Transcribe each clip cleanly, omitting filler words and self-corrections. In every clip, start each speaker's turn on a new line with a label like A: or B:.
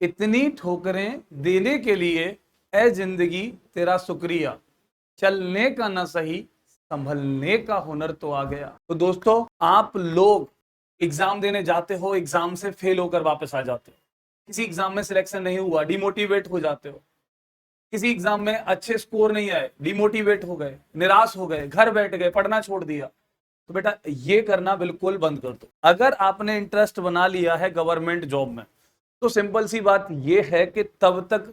A: इतनी ठोकरें देने के लिए ए जिंदगी तेरा शुक्रिया, चलने का ना सही संभलने का हुनर तो आ गया। तो दोस्तों, आप लोग एग्जाम देने जाते हो, एग्जाम से फेल होकर वापस आ जाते हो, किसी एग्जाम में सिलेक्शन नहीं हुआ, डिमोटिवेट हो जाते हो, किसी एग्जाम में अच्छे स्कोर नहीं आए, डिमोटिवेट हो गए, निराश हो गए, घर बैठ गए, पढ़ना छोड़ दिया, तो बेटा ये करना बिल्कुल बंद कर दो। अगर आपने इंटरेस्ट बना लिया है गवर्नमेंट जॉब में, तो सिंपल सी बात ये है कि तब तक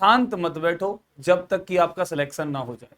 A: शांत मत बैठो जब तक कि आपका सिलेक्शन ना हो जाए।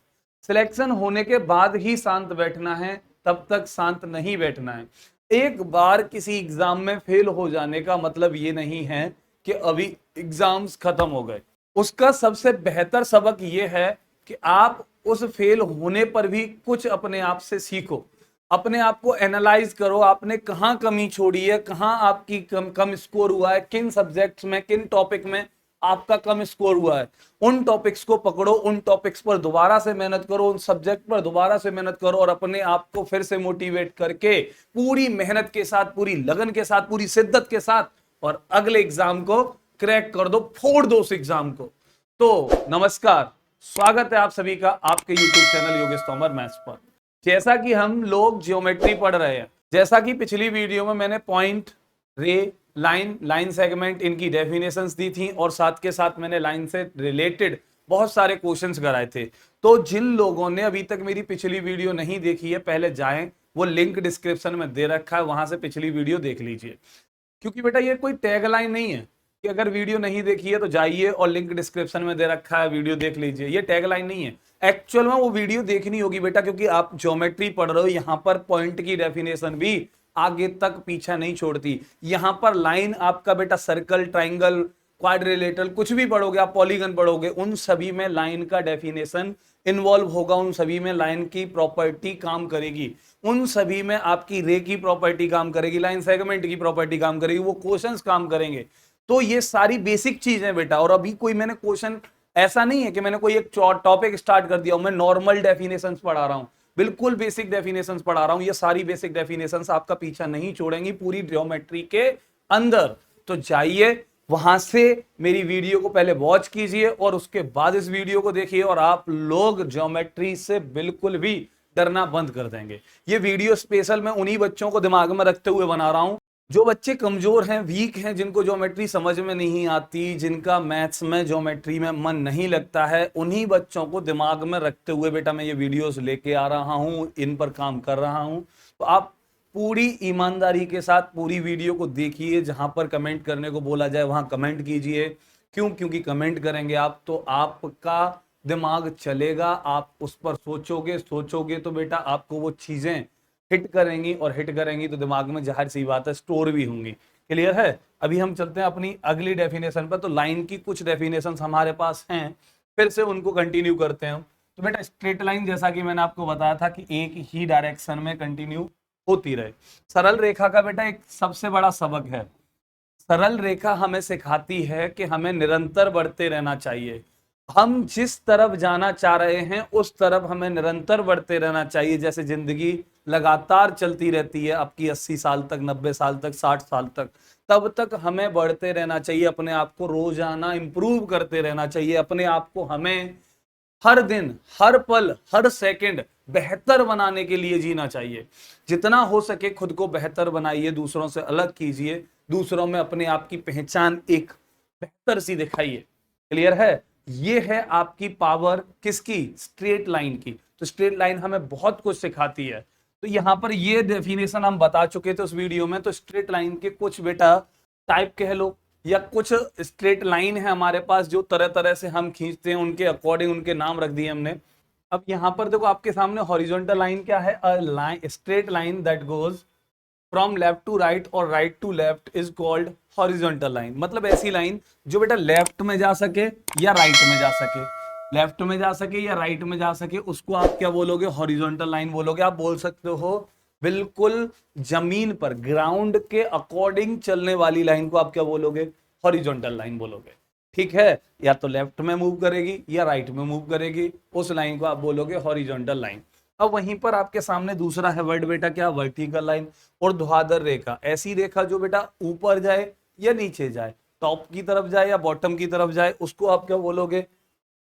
A: सिलेक्शन होने के बाद ही शांत बैठना है, तब तक शांत नहीं बैठना है। एक बार किसी एग्जाम में फेल हो जाने का मतलब ये नहीं है कि अभी एग्जाम्स खत्म हो गए। उसका सबसे बेहतर सबक ये है कि आप उस फेल होने पर भी कुछ अपने आप से सीखो, अपने आप को एनालाइज करो, आपने कहाँ कमी छोड़ी है, कहाँ आपकी कम स्कोर हुआ है, किन सब्जेक्ट्स में, किन टॉपिक में आपका कम स्कोर हुआ है। उन टॉपिक्स को पकड़ो, उन टॉपिक्स पर दोबारा से मेहनत करो, उन सब्जेक्ट पर दोबारा से मेहनत करो और अपने आप को फिर से मोटिवेट करके पूरी मेहनत के साथ, पूरी लगन के साथ, पूरी शिद्दत के साथ और अगले एग्जाम को क्रैक कर दो, फोड़ दो उस एग्जाम को। तो नमस्कार, स्वागत है आप सभी का आपके YouTube channel Yogesh Tomar maths पर। जैसा कि हम लोग ज्योमेट्री पढ़ रहे हैं, जैसा कि पिछली वीडियो में मैंने पॉइंट, रे, लाइन सेगमेंट, इनकी डेफिनेशंस दी थी और साथ के साथ मैंने लाइन से रिलेटेड बहुत सारे क्वेश्चंस कराए थे। तो जिन लोगों ने अभी तक मेरी पिछली वीडियो नहीं देखी है, पहले जाएं, वो लिंक डिस्क्रिप्शन में दे रखा है, वहां से पिछली वीडियो देख लीजिए। क्योंकि बेटा ये कोई टैगलाइन नहीं है कि अगर वीडियो नहीं देखी है तो जाइए और लिंक डिस्क्रिप्शन में दे रखा है, वीडियो देख लीजिए। ये टैगलाइन नहीं है, एक्चुअल में वो वीडियो देखनी होगी बेटा, क्योंकि आप ज्योमेट्री पढ़ रहे हो। यहां पर पॉइंट की डेफिनेशन भी आगे तक पीछा नहीं छोड़ती। यहां पर लाइन आपका बेटा सर्कल, ट्राइंगल, क्वाड्रिलेटरल, कुछ भी पढ़ोगे आप, पॉलीगन पढ़ोगे, उन सभी में लाइन का डेफिनेशन इन्वॉल्व होगा, उन सभी में लाइन की प्रॉपर्टी काम करेगी, उन सभी में आपकी रे की प्रॉपर्टी काम करेगी, लाइन सेगमेंट की प्रॉपर्टी काम करेगी, वो क्वेश्चंस काम करेंगे। तो ये सारी बेसिक चीजें बेटा। और अभी कोई मैंने क्वेश्चन ऐसा नहीं है कि मैंने कोई एक टॉपिक स्टार्ट कर दिया, मैं नॉर्मल डेफिनेशंस पढ़ा रहा हूं, बिल्कुल बेसिक डेफिनेशंस पढ़ा रहा हूं। ये सारी बेसिक डेफिनेशंस आपका पीछा नहीं छोड़ेंगी पूरी ज्योमेट्री के अंदर। तो जाइए वहां से मेरी वीडियो को पहले वॉच कीजिए और उसके बाद इस वीडियो को देखिए और आप लोग ज्योमेट्री से बिल्कुल भी डरना बंद कर देंगे। ये वीडियो स्पेशल मैं उन्हीं बच्चों को दिमाग में रखते हुए बना रहा हूं जो बच्चे कमजोर हैं, वीक हैं, जिनको ज्योमेट्री समझ में नहीं आती, जिनका मैथ्स में, ज्योमेट्री में मन नहीं लगता है। उन्हीं बच्चों को दिमाग में रखते हुए बेटा मैं ये वीडियोस लेके आ रहा हूं, इन पर काम कर रहा हूं। तो आप पूरी ईमानदारी के साथ पूरी वीडियो को देखिए। जहां पर कमेंट करने को बोला जाए वहां कमेंट कीजिए। क्यों? क्योंकि कमेंट करेंगे आप तो आपका दिमाग चलेगा, आप उस पर सोचोगे तो बेटा आपको वो चीजें हिट करेंगी, और हिट करेंगी तो दिमाग में जाहिर सी बात है स्टोर भी होंगी। क्लियर है? अभी हम चलते हैं अपनी अगली डेफिनेशन पर। तो लाइन की कुछ डेफिनेशन हमारे पास हैं, फिर से उनको कंटिन्यू करते हैं। तो बेटा स्ट्रेट लाइन, जैसा कि मैंने आपको बताया था कि एक ही डायरेक्शन में कंटिन्यू होती रहे। सरल रेखा का बेटा एक सबसे बड़ा सबक है, सरल रेखा हमें सिखाती है कि हमें निरंतर बढ़ते रहना चाहिए। हम जिस तरफ जाना चाह रहे हैं उस तरफ हमें निरंतर बढ़ते रहना चाहिए। जैसे जिंदगी लगातार चलती रहती है आपकी 80 साल तक, 90 साल तक, 60 साल तक, तब तक हमें बढ़ते रहना चाहिए, अपने आप को रोजाना इंप्रूव करते रहना चाहिए, अपने आप को हमें हर दिन, हर पल, हर सेकंड बेहतर बनाने के लिए जीना चाहिए। जितना हो सके खुद को बेहतर बनाइए, दूसरों से अलग कीजिए, दूसरों में अपने आप की पहचान एक बेहतर सी दिखाइए। क्लियर है? ये है आपकी पावर किसकी? स्ट्रेट लाइन की। तो स्ट्रेट लाइन हमें बहुत कुछ सिखाती है। तो यहां पर ये डेफिनेशन हम बता चुके थे उस वीडियो में। तो स्ट्रेट लाइन के कुछ बेटा टाइप कह लो, या कुछ स्ट्रेट लाइन है हमारे पास जो तरह तरह से हम खींचते हैं, उनके अकॉर्डिंग उनके नाम रख दिए हमने। अब यहां पर देखो आपके सामने हॉरिजॉन्टल लाइन क्या है? A line, straight line that goes from left to right और right to left is called horizontal line. मतलब ऐसी लाइन जो बेटा लेफ्ट में जा सके या राइट में जा सके, लेफ्ट में जा सके या राइट में जा सके, उसको आप क्या बोलोगे? हॉरिजॉन्टल लाइन बोलोगे। आप बोल सकते हो बिल्कुल जमीन पर, ग्राउंड के अकॉर्डिंग चलने वाली लाइन को आप क्या बोलोगे? हॉरिजॉन्टल लाइन बोलोगे। ठीक है? या तो लेफ्ट में मूव करेगी या राइट में मूव करेगी, उस लाइन को आप बोलोगे हॉरिजॉन्टल लाइन। अब वहीं पर आपके सामने दूसरा है वर्ड बेटा, क्या? Vertical line. और ध्वाधर रेखा, ऐसी रेखा जो बेटा ऊपर जाए या नीचे जाए, टॉप की तरफ जाए या बॉटम की तरफ जाए, उसको आप क्या बोलोगे?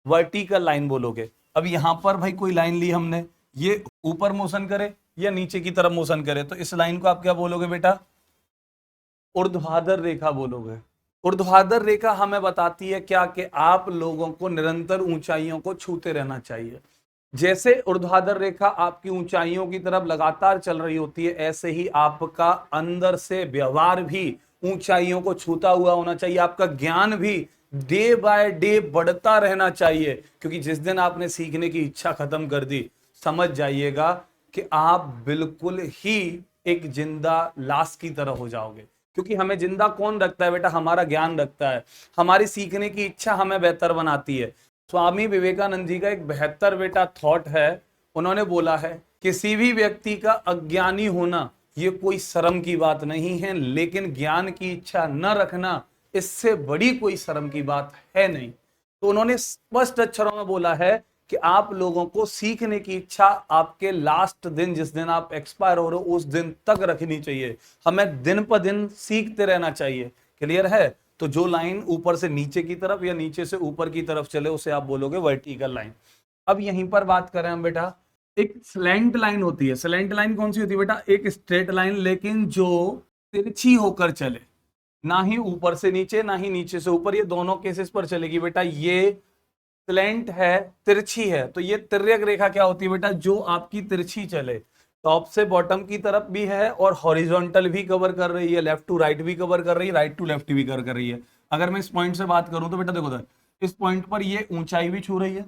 A: वर्टिकल लाइन बोलोगे। अब यहां पर भाई कोई लाइन ली हमने, ये ऊपर मोशन करे या नीचे की तरफ मोशन करे, तो इस लाइन को आप क्या बोलोगे बेटा? ऊर्ध्वाधर रेखा बोलोगे। ऊर्ध्वाधर रेखा हमें बताती है क्या? कि आप लोगों को निरंतर ऊंचाइयों को छूते रहना चाहिए। जैसे ऊर्ध्वाधर रेखा आपकी ऊंचाइयों की तरफ लगातार चल रही होती है, ऐसे ही आपका अंदर से व्यवहार भी ऊंचाइयों को छूता हुआ होना चाहिए। आपका ज्ञान भी डे बाय डे बढ़ता रहना चाहिए, क्योंकि जिस दिन आपने सीखने की इच्छा खत्म कर दी, समझ जाइएगा कि आप बिल्कुल ही एक जिंदा लाश की तरह हो जाओगे। क्योंकि हमें जिंदा कौन रखता है बेटा? हमारा ज्ञान रखता है। हमारी सीखने की इच्छा हमें बेहतर बनाती है। स्वामी विवेकानंद जी का एक बेहतर बेटा थॉट है। उन्होंने बोला है, किसी भी व्यक्ति का अज्ञानी होना ये कोई शर्म की बात नहीं है, लेकिन ज्ञान की इच्छा न रखना इससे बड़ी कोई शर्म की बात है नहीं। तो उन्होंने स्पष्ट अक्षरों में बोला है कि आप लोगों को सीखने की इच्छा आपके लास्ट दिन, जिस दिन आप एक्सपायर हो रहे हो, उस दिन तक रखनी चाहिए। हमें दिन पर दिन सीखते रहना चाहिए। क्लियर है? तो जो लाइन ऊपर से नीचे की तरफ या नीचे से ऊपर की तरफ चले, उसे आप बोलोगे वर्टिकल लाइन। अब यहीं पर बात करें हम बेटा, एक स्लैंट लाइन होती है। स्लैंट लाइन कौन सी होती है बेटा? एक स्ट्रेट लाइन, लेकिन जो तिरछी होकर चले, ना ही ऊपर से नीचे ना ही नीचे से ऊपर, ये दोनों केसेस पर चलेगी बेटा। ये स्लैंट है, तिरछी है, तो ये तिर्यक रेखा क्या होती है बेटा? जो आपकी तिरछी चले, टॉप से बॉटम की तरफ भी है और हॉरिजॉन्टल भी कवर कर रही है, लेफ्ट टू राइट भी कवर कर रही है, राइट टू लेफ्ट भी कवर कर रही है। अगर मैं इस पॉइंट से बात करूं तो बेटा देखो तो, इस पॉइंट पर ये ऊंचाई भी छू रही है,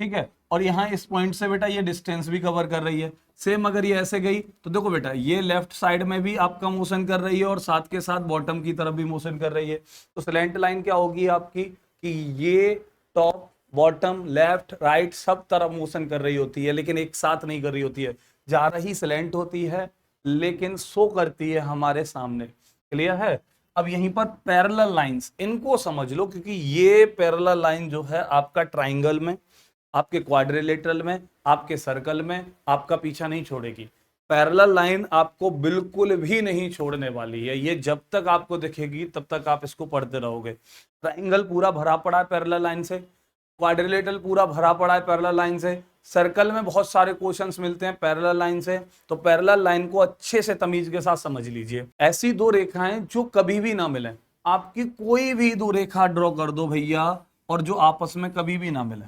A: ठीक है, और यहाँ इस पॉइंट से बेटा ये डिस्टेंस भी कवर कर रही है। सेम अगर ये ऐसे गई तो देखो बेटा, ये लेफ्ट साइड में भी आपका मोशन कर रही है और साथ के साथ बॉटम की तरफ भी मोशन कर रही है। तो स्लैंट लाइन क्या होगी आपकी? कि ये टॉप बॉटम लेफ्ट राइट सब तरफ मोशन कर रही होती है, लेकिन एक साथ नहीं कर रही होती है। जा रही स्लैंट होती है, लेकिन शो करती है हमारे सामने। क्लियर है? अब यहीं पर पैरेलल लाइंस, इनको समझ लो, क्योंकि ये पैरेलल लाइन जो है आपका ट्राइंगल में, आपके क्वाड्रिलेटरल में, आपके सर्कल में आपका पीछा नहीं छोड़ेगी। पैरेलल लाइन आपको बिल्कुल भी नहीं छोड़ने वाली है। ये जब तक आपको दिखेगी तब तक आप इसको पढ़ते रहोगे। ट्राइंगल पूरा भरा पड़ा है पैरेलल लाइन से, क्वाड्रिलेटरल पूरा भरा पड़ा है पैरेलल लाइन से, सर्कल में बहुत सारे क्वेश्चंस मिलते हैं पैरेलल लाइन से। तो पैरेलल लाइन को अच्छे से तमीज के साथ समझ लीजिए। ऐसी दो रेखाएं जो कभी भी ना मिले, आपकी कोई भी दो रेखा ड्रॉ कर दो भैया, और जो आपस में कभी भी ना मिले,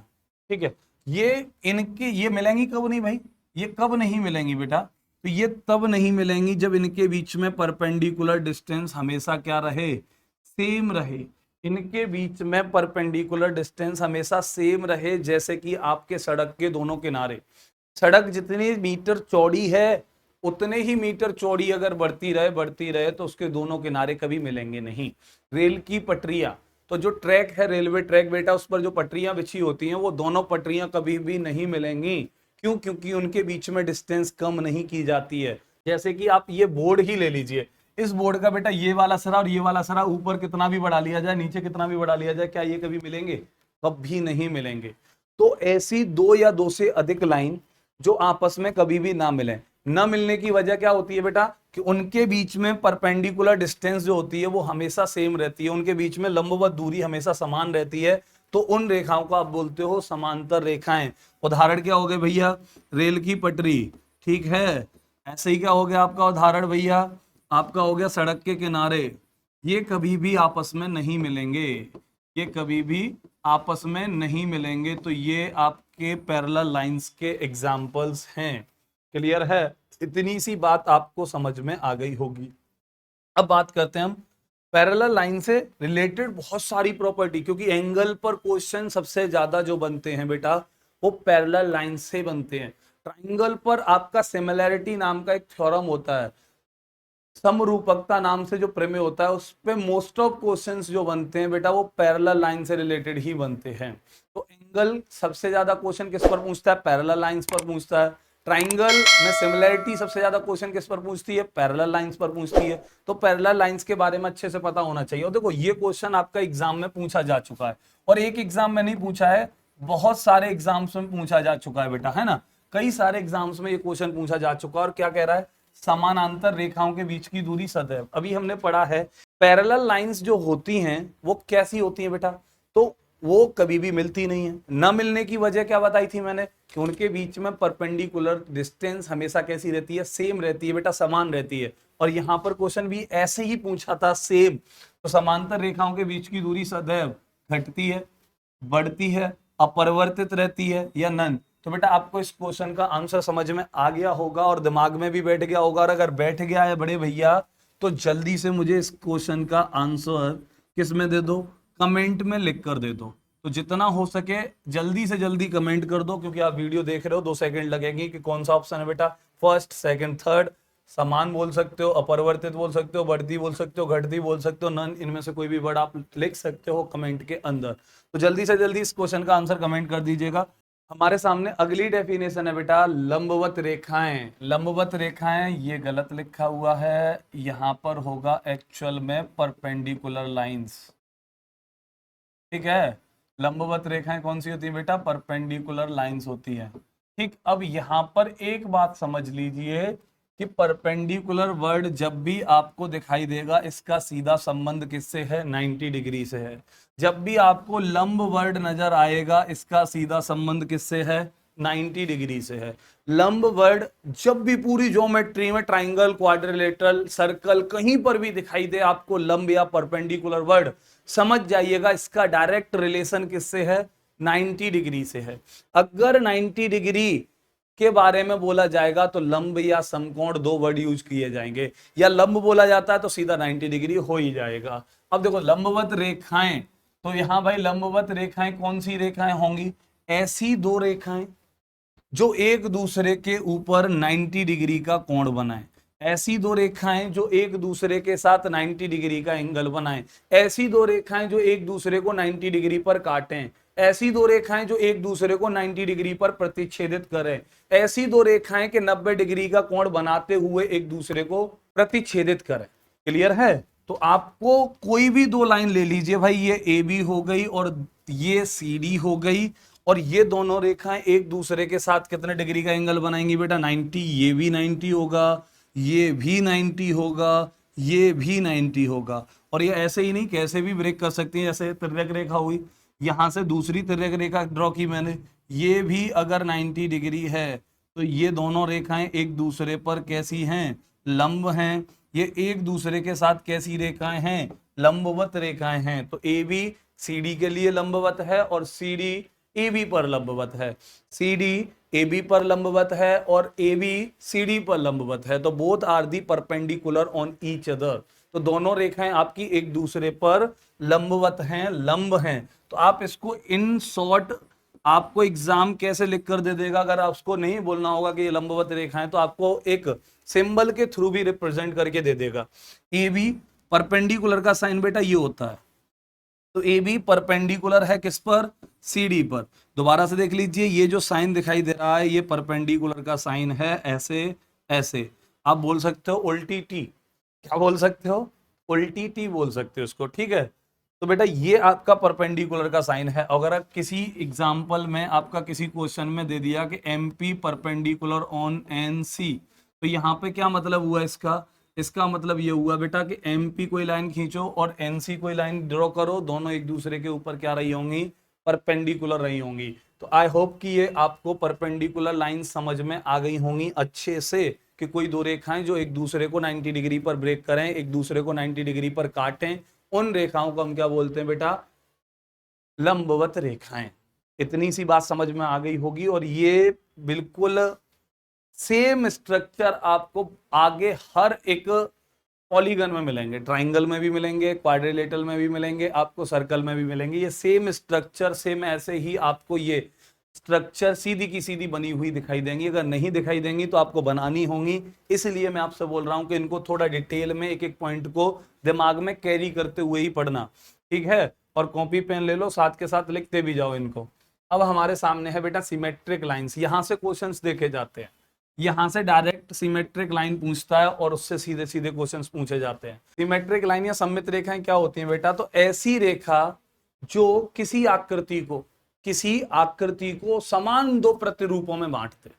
A: ठीक है, ये मिलेंगी कब नहीं भाई? ये कब नहीं मिलेंगी बेटा? तो ये तब नहीं मिलेंगी जब इनके बीच में परपेंडिकुलर डिस्टेंस हमेशा क्या रहे? सेम रहे। इनके बीच में परपेंडिकुलर डिस्टेंस हमेशा सेम रहे, जैसे कि आपके सड़क के दोनों किनारे। सड़क जितनी मीटर चौड़ी है, उतने ही मीटर चौड़ी अगर बढ़ती रहे तो उसके दोनों किनारे कभी मिलेंगे नहीं। रेल की पटरियां, तो जो ट्रैक है रेलवे ट्रैक बेटा, उस पर जो पटरियां बिछी होती हैं, वो दोनों पटरियां कभी भी नहीं मिलेंगी। क्यों? क्योंकि उनके बीच में डिस्टेंस कम नहीं की जाती है। जैसे कि आप ये बोर्ड ही ले लीजिए, इस बोर्ड का बेटा ये वाला सरा और ये वाला सरा ऊपर कितना भी बढ़ा लिया जाए, नीचे कितना भी बढ़ा लिया जाए, क्या ये कभी मिलेंगे? कभी नहीं मिलेंगे। तो ऐसी दो या दो से अधिक लाइन जो आपस में कभी भी ना मिले, न मिलने की वजह क्या होती है बेटा? कि उनके बीच में परपेंडिकुलर डिस्टेंस जो होती है वो हमेशा सेम रहती है, उनके बीच में लंबवत दूरी हमेशा समान रहती है। तो उन रेखाओं को आप बोलते हो समांतर रेखाएं। उदाहरण क्या हो गए भैया? रेल की पटरी, ठीक है। ऐसे ही क्या हो गया आपका उदाहरण भैया? आपका हो गया सड़क के किनारे। ये कभी भी आपस में नहीं मिलेंगे, ये कभी भी आपस में नहीं मिलेंगे। तो ये आपके पैरेलल लाइंस के एग्जाम्पल्स हैं। क्लियर है? इतनी सी बात आपको समझ में आ गई होगी। अब बात करते हैं हम पैरेलल लाइन से रिलेटेड बहुत सारी प्रॉपर्टी, क्योंकि एंगल पर क्वेश्चन सबसे ज्यादा जो बनते हैं बेटा वो पैरेलल लाइन से बनते हैं। ट्राइंगल पर आपका सिमिलैरिटी नाम का एक थ्योरम होता है, समरूपकता नाम से जो प्रमेय होता है, उस पे मोस्ट ऑफ क्वेश्चंस जो बनते हैं बेटा वो पैरेलल लाइन से रिलेटेड ही बनते हैं। तो एंगल सबसे ज्यादा क्वेश्चन किस पर पूछता है? पैरेलल लाइंस पर पूछता है। ट्राइंगल में सिमिलैरिटी सबसे ज्यादा क्वेश्चन किस पर पूछती है? पैरेलल लाइंस पर पूछती है। तो पैरेलल लाइंस के बारे में अच्छे से पता होना चाहिए। और देखो ये क्वेश्चन आपका एग्जाम में पूछा जा चुका है, और एक एग्जाम में नहीं पूछा है, बहुत सारे एग्जाम्स में पूछा जा चुका है बेटा, है ना। कई सारे एग्जाम्स में ये क्वेश्चन पूछा जा चुका है। और क्या कह रहा है? समानांतर रेखाओं के बीच की दूरी सदैव, अभी हमने पढ़ा है पैरेलल लाइंस जो होती हैं वो कैसी होती हैं बेटा, तो वो कभी भी मिलती नहीं है। न मिलने की वजह क्या बताई थी मैंने, कि उनके बीच में परपेंडिकुलर डिस्टेंस हमेशा कैसी रहती है, सेम रहती है बेटा, समान रहती है। और यहां पर क्वेश्चन भी ऐसे ही पूछा था, सेम। तो समांतर रेखाओं के बीच की दूरी सदैव घटती है, बढ़ती है, अपरिवर्तित रहती है या नन। तो बेटा आपको इस क्वेश्चन का आंसर समझ में आ गया होगा और दिमाग में भी बैठ गया होगा। और अगर बैठ गया है बड़े भैया, तो जल्दी से मुझे इस क्वेश्चन का आंसर किस में दे दो, कमेंट में लिख कर दे दो। तो जितना हो सके जल्दी से जल्दी कमेंट कर दो, क्योंकि आप वीडियो देख रहे हो, 2 सेकंड लगेंगे कि कौन सा ऑप्शन है बेटा, फर्स्ट, सेकंड, थर्ड। समान बोल सकते हो, अपरिवर्तित बोल सकते हो, बढ़ती बोल सकते हो, घटती बोल सकते हो, नन, इनमें से कोई भी वर्ड आप लिख सकते हो कमेंट के अंदर। तो जल्दी से जल्दी इस क्वेश्चन का आंसर कमेंट कर दीजिएगा। हमारे सामने अगली डेफिनेशन है बेटा, लंबवत रेखाएं। लंबवत रेखाएं, ये गलत लिखा हुआ है, यहां पर होगा एक्चुअल में परपेंडिकुलर लाइंस। ठीक है, लंबवत रेखाएं कौन सी होती है बेटा, परपेंडिकुलर लाइंस होती है। ठीक, अब यहां पर एक बात समझ लीजिए कि परपेंडिकुलर वर्ड जब भी आपको दिखाई देगा, इसका सीधा संबंध किससे है, 90 डिग्री से है। जब भी आपको लंब वर्ड नजर आएगा, इसका सीधा संबंध किससे है, 90 डिग्री से है। लंब वर्ड जब भी पूरी ज्योमेट्री में, ट्राइंगल, क्वाड्रिलेटरल, सर्कल, कहीं पर भी दिखाई दे आपको लंब या परपेंडिकुलर वर्ड, समझ जाइएगा इसका डायरेक्ट रिलेशन किससे है, 90 डिग्री से है। अगर 90 डिग्री के बारे में बोला जाएगा तो लंब या समकोण 2 वर्ड यूज किए जाएंगे, या लंब बोला जाता है तो सीधा 90 डिग्री हो ही जाएगा। अब देखो लंबवत रेखाएं, तो यहां भाई लंबवत रेखाएं कौन सी रेखाएं होंगी, ऐसी 2 रेखाएं जो एक दूसरे के ऊपर 90 डिग्री का कोण बनाए। ऐसी 2 रेखाएं जो एक दूसरे के साथ 90 डिग्री का एंगल बनाएं। ऐसी 2 रेखाएं जो एक दूसरे को 90 डिग्री पर काटें। ऐसी 2 रेखाएं जो एक दूसरे को 90 डिग्री पर प्रतिच्छेदित करें। ऐसी 2 रेखाएं के 90 डिग्री का कोण बनाते हुए एक दूसरे को प्रतिच्छेदित करें। क्लियर है? तो आपको कोई भी 2 लाइन ले लीजिए भाई, ये ए बी हो गई और ये सी डी हो गई, और ये दोनों रेखाएं एक दूसरे के साथ कितने डिग्री का एंगल बनाएंगी बेटा, 90। ये भी 90 होगा, ये भी 90 होगा, ये भी 90 होगा। और ये ऐसे ही नहीं, कैसे भी ब्रेक कर सकती हैं। जैसे तिर्यक रेखा हुई, यहां से दूसरी तिर्यक रेखा ड्रॉ की मैंने, ये भी अगर 90 डिग्री है तो ये दोनों रेखाएं एक दूसरे पर कैसी हैं, लंब हैं। ये एक दूसरे के साथ कैसी रेखाएं हैं, लंबवत रेखाएं हैं। तो ए बी सी डी के लिए लंबवत है और सी डी ए बी पर लंबवत है। सी डी ए बी पर लंबवत है और ए बी सी डी पर लंबवत है। तो both are the perpendicular on each other. तो दोनों रेखाएं आपकी एक दूसरे पर लंबवत हैं, लंब हैं। तो आप इसको इन शॉर्ट, आपको एग्जाम कैसे लिख कर दे देगा, अगर आपको नहीं बोलना होगा कि ये लंबवत रेखाएं, तो आपको एक सिंबल के थ्रू भी रिप्रेजेंट करके दे देगा। ए बी परपेंडिकुलर का साइन बेटा ये होता है, तो ए बी परपेंडिकुलर है किस पर, सी डी पर। दोबारा से देख लीजिए, ये जो साइन दिखाई दे रहा है ये परपेंडिकुलर का साइन है, ऐसे ऐसे। आप बोल सकते हो उल्टी टी, क्या बोल सकते हो, उल्टी टी बोल सकते हो इसको। ठीक है, तो बेटा ये आपका परपेंडिकुलर का साइन है। अगर किसी एग्जाम्पल में आपका किसी क्वेश्चन में दे दिया कि M P perpendicular on N C, तो यहाँ पे क्या मतलब हुआ इसका, इसका मतलब ये हुआ बेटा कि एम पी कोई लाइन खींचो और एन सी कोई लाइन ड्रॉ करो, दोनों एक दूसरे के ऊपर क्या रही होंगी, परपेंडिकुलर रही होंगी। तो आई होप कि ये आपको परपेंडिकुलर लाइन समझ में आ गई होंगी अच्छे से, कि कोई 2 रेखाएं जो एक दूसरे को 90 डिग्री पर ब्रेक करें, एक दूसरे को 90 डिग्री पर काटें, उन रेखाओं को हम क्या बोलते हैं बेटा, लंबवत रेखाएं। इतनी सी बात समझ में आ गई होगी। और ये बिल्कुल सेम स्ट्रक्चर आपको आगे हर एक पॉलीगन में मिलेंगे, ट्राइंगल में भी मिलेंगे, क्वाड्रिलेटरल में भी मिलेंगे, आपको सर्कल में भी मिलेंगे। ये सेम स्ट्रक्चर, सेम ऐसे ही आपको ये स्ट्रक्चर सीधी की सीधी बनी हुई दिखाई देंगी। अगर नहीं दिखाई देंगी तो आपको बनानी होंगी। इसलिए मैं आपसे बोल रहा हूं कि इनको थोड़ा डिटेल में एक एक पॉइंट को दिमाग में कैरी करते हुए ही पढ़ना। ठीक है, और कॉपी पेन ले लो, साथ के साथ लिखते भी जाओ इनको। अब हमारे सामने है बेटा सिमेट्रिक लाइंस। यहां से क्वेश्चंस देखे जाते हैं, यहां से डायरेक्ट सिमेट्रिक लाइन पूछता है और उससे सीधे सीधे क्वेश्चंस पूछे जाते हैं। सिमेट्रिक लाइन या सममित रेखाएं क्या होती हैं बेटा, तो ऐसी रेखा जो किसी आकृति को समान 2 प्रतिरूपों में बांट दे।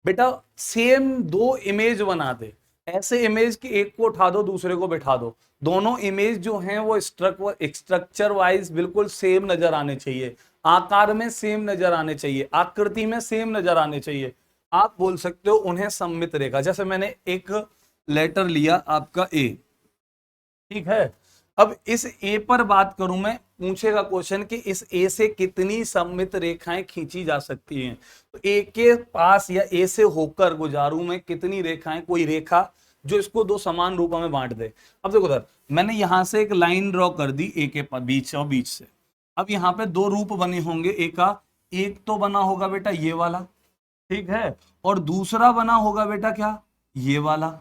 A: बेटा सेम 2 इमेज बना दे, ऐसे इमेज की एक को उठा दो दूसरे को बिठा दो, दोनों इमेज जो हैं वो स्ट्रक्चर वाइज बिल्कुल सेम नजर आने चाहिए, आकार में सेम नजर आने चाहिए, आकृति में सेम नजर आने चाहिए। आप बोल सकते हो उन्हें सममित रेखा। जैसे मैंने एक लेटर लिया आपका ए, ठीक है, अब इस ए पर बात करूं मैं, पूछेगा क्वेश्चन कि इस ए से कितनी सममित रेखाएं खींची जा सकती हैं, तो ए के पास या ए से होकर गुजारूं मैं कितनी रेखाएं, कोई रेखा जो इसको दो समान रूपों में बांट दे। अब देखो उधर मैंने यहां से एक लाइन ड्रॉ कर दी ए के बीच और बीच से। अब यहाँ पे दो रूप बने होंगे ए का, एक तो बना होगा बेटा ये वाला, ठीक है, और दूसरा बना होगा बेटा क्या, ये वाला।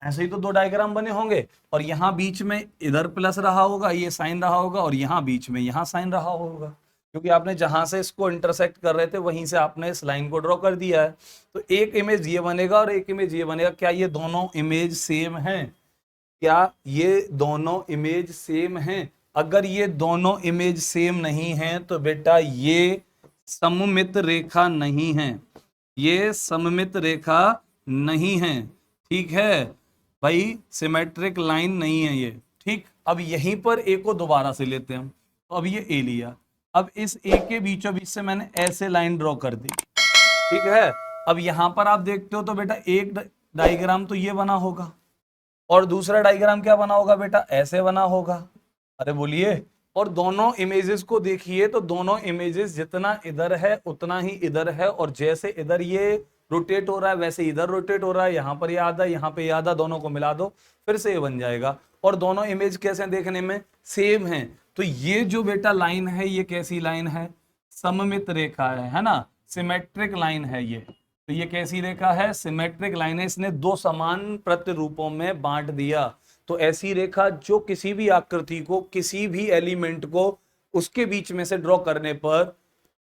A: ऐसे ही तो दो डायग्राम बने होंगे, और यहाँ बीच में इधर प्लस रहा होगा, ये साइन रहा होगा, और यहाँ बीच में यहाँ साइन रहा होगा, क्योंकि आपने जहां से इसको इंटरसेक्ट कर रहे थे वहीं से आपने इस लाइन को ड्रॉ कर दिया है। तो एक इमेज ये बनेगा और एक इमेज ये बनेगा। क्या ये दोनों इमेज सेम हैं? क्या ये दोनों इमेज सेम हैं? अगर ये दोनों इमेज सेम नहीं है तो बेटा ये सममित रेखा नहीं है, ये सममित रेखा नहीं है, ठीक है भाई, सिमेट्रिक लाइन नहीं है ये, ठीक। अब यहीं पर ए को दोबारा से लेते हैं हम, तो अब ये ए लिया, अब इस ए के बीचों बीच से मैंने ऐसे लाइन ड्रॉ कर दी, ठीक है। अब यहां पर आप देखते हो तो बेटा एक डायग्राम तो ये बना होगा, और दूसरा डायग्राम क्या बना होगा बेटा, ऐसे बना होगा। अरे बोलिए, और दोनों इमेजेस को देखिए तो दोनों इमेजेस जितना इधर है उतना ही इधर है, और जैसे इधर ये रोटेट हो रहा है वैसे इधर रोटेट हो रहा है, यहाँ पर ये आधा यहाँ पे ये आधा, दोनों को मिला दो फिर से ये बन जाएगा। और दोनों इमेज कैसे देखने में, सेम है। तो ये जो बेटा लाइन है ये कैसी लाइन है, सममित रेखा है ना, सिमेट्रिक लाइन है ये। तो ये कैसी रेखा है, सिमेट्रिक लाइन है, इसने दो समान प्रतिरूपों में बांट दिया। तो ऐसी रेखा जो किसी भी आकृति को, किसी भी एलिमेंट को उसके बीच में से ड्रॉ करने पर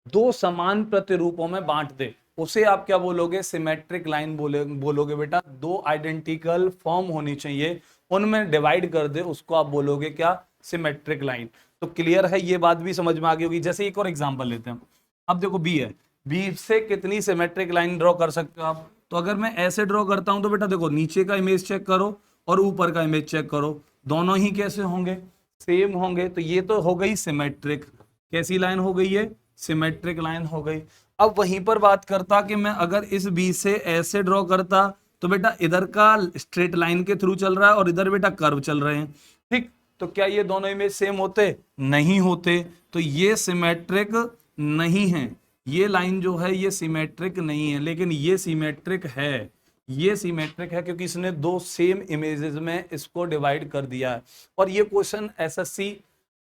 A: दो समान प्रतिरूपों में बांट दे, उसे आप क्या बोलोगे, सिमेट्रिक लाइन बोलोगे बेटा। दो आइडेंटिकल फॉर्म होनी चाहिए, उनमें डिवाइड कर दे, उसको आप बोलोगे क्या, सिमेट्रिक लाइन। तो क्लियर है, ये बात भी समझ में आ गई होगी। जैसे एक और एग्जांपल लेते हैं, अब देखो बी है, बी से कितनी सिमेट्रिक लाइन ड्रॉ कर सकते हो आप। तो अगर मैं ऐसे ड्रॉ करता हूं तो बेटा देखो नीचे का इमेज चेक करो और ऊपर का इमेज चेक करो, दोनों ही कैसे होंगे, सेम होंगे। तो ये तो हो गई सिमेट्रिक, कैसी लाइन हो गई है, सिमेट्रिक लाइन हो गई। अब वहीं पर बात करता कि मैं अगर इस बी से ऐसे ड्रॉ करता तो बेटा इधर का स्ट्रेट लाइन के थ्रू चल रहा है और इधर बेटा कर्व चल रहे हैं, ठीक। तो क्या ये दोनों इमेज सेम होते, नहीं होते। तो ये सिमेट्रिक नहीं है, ये लाइन जो है ये सिमेट्रिक नहीं है, लेकिन ये सिमेट्रिक है, ये सिमेट्रिक है क्योंकि इसने दो सेम इमेजेस में इसको डिवाइड कर दिया है। और ये क्वेश्चन एसएससी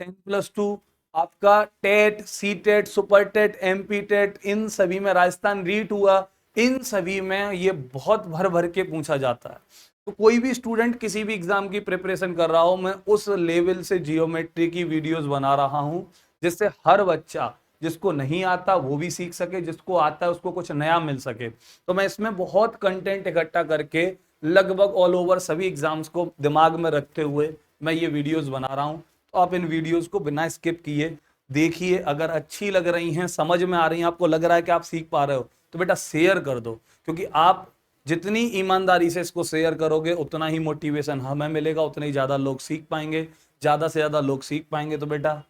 A: 10+2 आपका TET, C TET, super TET, MP TET, इन सभी में, राजस्थान रीट हुआ, इन सभी में ये बहुत भर भर के पूछा जाता है। तो कोई भी स्टूडेंट किसी भी एग्जाम की प्रिपरेशन कर रहा हो, मैं उस लेवल से जियोमेट्री की वीडियोस बना रहा हूं जिससे हर बच्चा, जिसको नहीं आता वो भी सीख सके, जिसको आता है उसको कुछ नया मिल सके। तो मैं इसमें बहुत कंटेंट इकट्ठा करके लगभग ऑल ओवर सभी एग्जाम्स को दिमाग में रखते हुए मैं ये वीडियोस बना रहा हूं। तो आप इन वीडियोस को बिना स्किप किए देखिए, अगर अच्छी लग रही हैं, समझ में आ रही हैं, आपको लग रहा है कि आप सीख पा रहे हो, तो बेटा शेयर कर दो, क्योंकि आप जितनी ईमानदारी से इसको शेयर करोगे उतना ही मोटिवेशन हमें मिलेगा, उतने ही ज्यादा लोग सीख पाएंगे, ज्यादा से ज्यादा लोग सीख पाएंगे। तो बेटा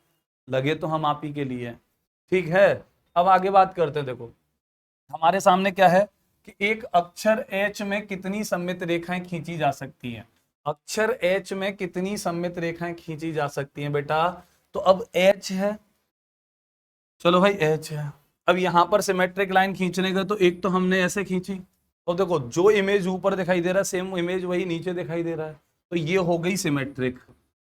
A: लगे तो हम आप ही के लिए, ठीक है। अब आगे बात करते हैं। देखो हमारे सामने क्या है कि एक अक्षर H में कितनी सममित रेखाएं खींची जा सकती हैं। अक्षर H में कितनी सममित रेखाएं खींची जा सकती हैं बेटा। तो अब H है, चलो भाई H है। अब यहां पर सिमेट्रिक लाइन खींचने का, तो एक तो हमने ऐसे खींची, और देखो जो इमेज ऊपर दिखाई दे रहा है सेम इमेज वही नीचे दिखाई दे रहा है, तो ये हो गई सिमेट्रिक।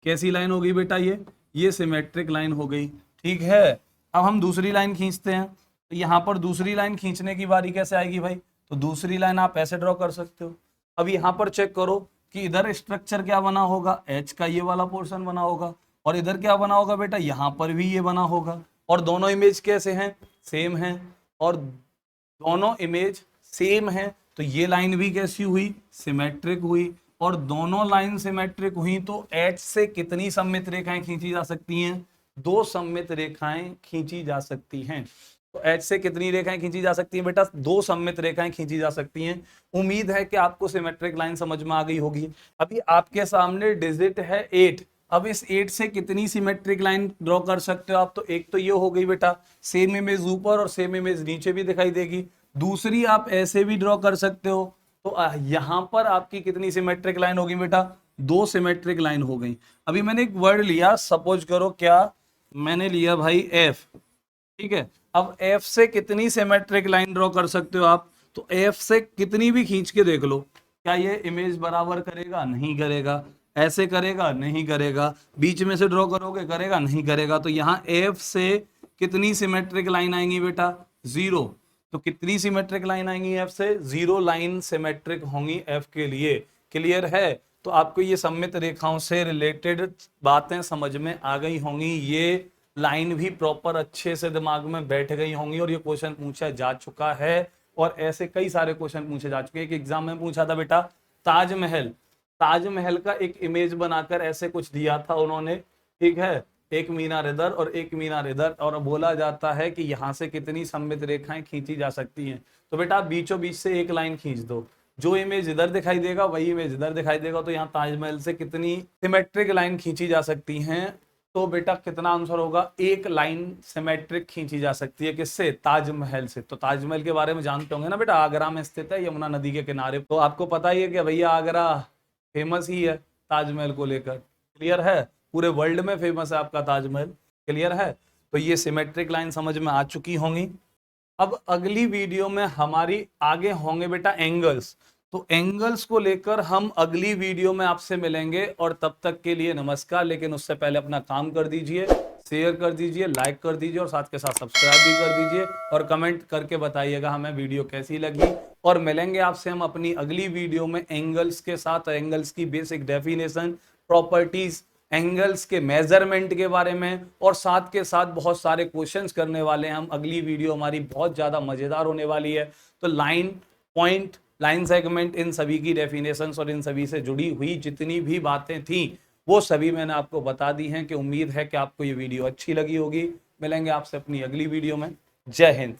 A: कैसी लाइन हो गई बेटा, ये सिमेट्रिक लाइन हो गई, ठीक है। अब हम दूसरी लाइन खींचते हैं, तो यहाँ पर दूसरी लाइन खींचने की बारी कैसे आएगी भाई, तो दूसरी लाइन आप ऐसे ड्रॉ कर सकते हो। अब यहाँ पर चेक करो कि इधर स्ट्रक्चर क्या बना होगा, H का ये वाला पोर्शन बना होगा, और इधर क्या बना होगा बेटा, यहाँ पर भी ये बना होगा, और दोनों इमेज कैसे हैं, सेम हैं, और दोनों इमेज सेम हैं। तो ये लाइन भी कैसी हुई, सिमेट्रिक हुई, और दोनों लाइन सिमेट्रिक हुई। तो H से कितनी सममित रेखाएं खींची जा सकती हैं, दो सममित रेखाएं खींची जा सकती हैं। तो एच से कितनी रेखाएं खींची जा सकती हैं बेटा? 2 सममित रेखाएं खींची जा सकती हैं। उम्मीद है कि आपको सिमेट्रिक लाइन समझ में आ गई होगी। अभी आपके सामने डिजिट है 8। अब इस 8 से कितनी सिमेट्रिक लाइन ड्रॉ कर सकते हो आप? तो एक तो ये हो गई बेटा, सेम इमेज ऊपर और सेम इमेज नीचे भी दिखाई देगी। दूसरी आप ऐसे भी ड्रॉ कर सकते हो। तो यहां पर आपकी कितनी सिमेट्रिक लाइन होगी बेटा? 2 सिमेट्रिक लाइन हो गई। अभी मैंने एक वर्ड लिया, सपोज करो, क्या मैंने लिया भाई एफ, ठीक है। अब एफ से कितनी सिमेट्रिक लाइन ड्रॉ कर सकते हो आप? तो एफ से कितनी भी खींच के देख लो, क्या ये इमेज बराबर करेगा? नहीं करेगा। ऐसे करेगा? नहीं करेगा। बीच में से ड्रॉ करोगे, करेगा? नहीं करेगा। तो यहाँ एफ से कितनी सिमेट्रिक लाइन आएंगी बेटा? 0। तो कितनी सिमेट्रिक लाइन आएंगी एफ से? 0 लाइन सिमेट्रिक होंगी एफ के लिए। क्लियर है? तो आपको ये सममित रेखाओं से रिलेटेड बातें समझ में आ गई होंगी, ये लाइन भी प्रॉपर अच्छे से दिमाग में बैठ गई होंगी, और ये क्वेश्चन पूछा जा चुका है। और ऐसे कई सारे क्वेश्चन पूछे जा चुके हैं। एक एग्जाम में पूछा था बेटा, ताजमहल का एक इमेज बनाकर ऐसे कुछ दिया था उन्होंने, ठीक है, एक मीनार इधर और एक मीनार इधर, और बोला जाता है कि यहाँ से कितनी सममित रेखाएं खींची जा सकती हैं। तो बेटा आप बीचों बीच से एक लाइन खींच दो, जो इमेज इधर दिखाई देगा वही इमेज इधर दिखाई देगा। तो यहाँ ताजमहल से कितनी सिमेट्रिक लाइन खींची जा सकती हैं? तो बेटा कितना आंसर होगा? एक लाइन सिमेट्रिक खींची जा सकती है। किससे? ताजमहल से। तो ताजमहल के बारे में जानते होंगे ना बेटा, आगरा में स्थित है, यमुना नदी के किनारे। तो आपको पता ही है कि भैया आगरा फेमस ही है ताजमहल को लेकर। क्लियर है? पूरे वर्ल्ड में फेमस है आपका ताजमहल। क्लियर है? तो ये सिमेट्रिक लाइन समझ में आ चुकी होंगी। अब अगली वीडियो में हमारी आगे होंगे बेटा एंगल्स। तो एंगल्स को लेकर हम अगली वीडियो में आपसे मिलेंगे, और तब तक के लिए नमस्कार। लेकिन उससे पहले अपना काम कर दीजिए, शेयर कर दीजिए, लाइक कर दीजिए, और साथ के साथ सब्सक्राइब भी कर दीजिए, और कमेंट करके बताइएगा हमें वीडियो कैसी लगी। और मिलेंगे आपसे हम अपनी अगली वीडियो में एंगल्स के साथ, एंगल्स की बेसिक डेफिनेशन, प्रॉपर्टीज, एंगल्स के मेजरमेंट के बारे में, और साथ के साथ बहुत सारे क्वेश्चंस करने वाले हैं हम। अगली वीडियो हमारी बहुत ज़्यादा मज़ेदार होने वाली है। तो लाइन, पॉइंट, लाइन सेगमेंट, इन सभी की डेफिनेशंस और इन सभी से जुड़ी हुई जितनी भी बातें थी वो सभी मैंने आपको बता दी हैं। कि उम्मीद है कि आपको ये वीडियो अच्छी लगी होगी। मिलेंगे आपसे अपनी अगली वीडियो में। जय हिंद।